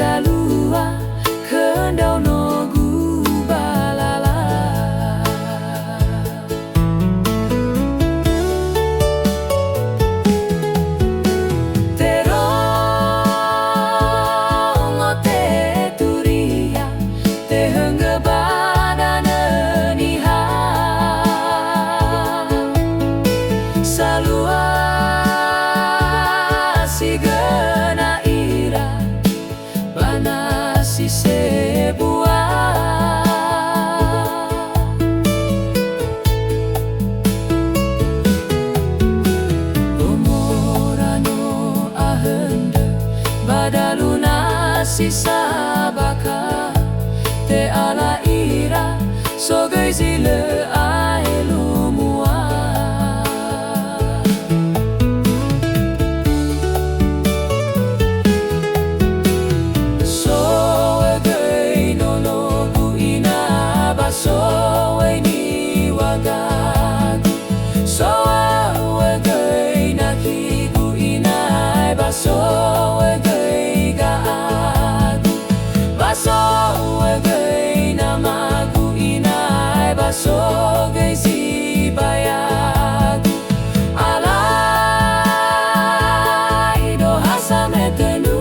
zalua kendau no gubalala. Terong o te turia te hengge badana niha salua si gena ira bana si sebua umorano ahende badaluna si sabaka te ala ira sogai zile aelumua. So ni wagagu so awegai nakigu inai baso awegai gaagu baso awegai namagu inai baso gai sibayagu alai do hasametenu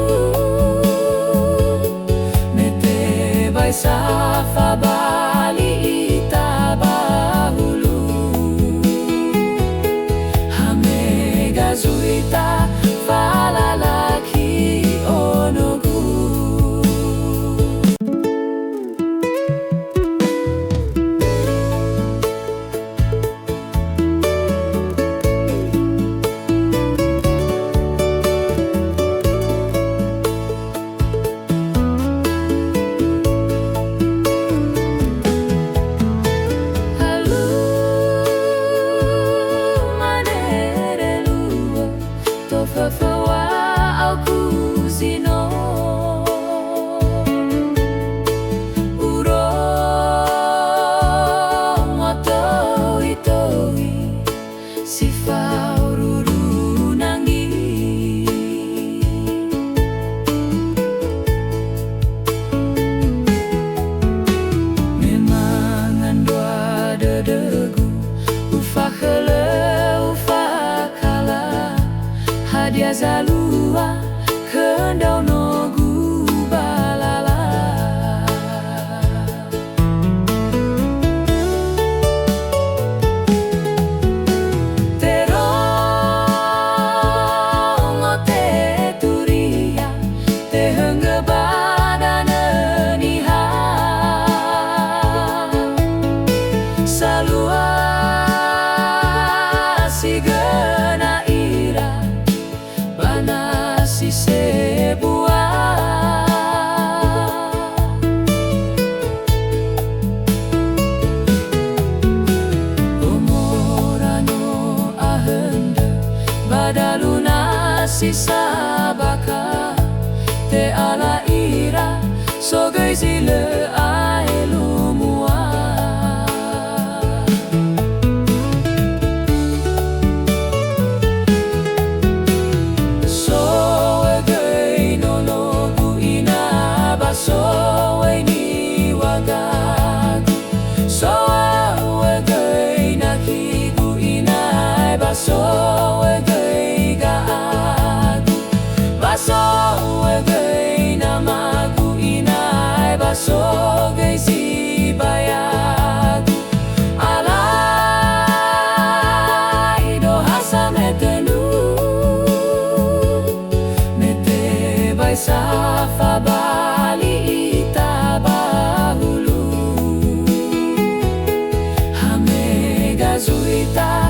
mete bai safaba zuita falalaki onogu. Fafawa au kuzino uro watoi toi sifa ururu nangi memang andua dedegu ufakele ufakala dia zalua kendau no gubalala. Terong o te turia te hengge badana niha salua si gena ira bana si sebua umorano ahende badaluna si sabaka te ala ira sogai zile aelumua. So ni wagagu so awegai nakigu inai baso awegai gaagu baso awegai namagu inai baso gai sibayagu alai do hasametenu mete bai safaba zuita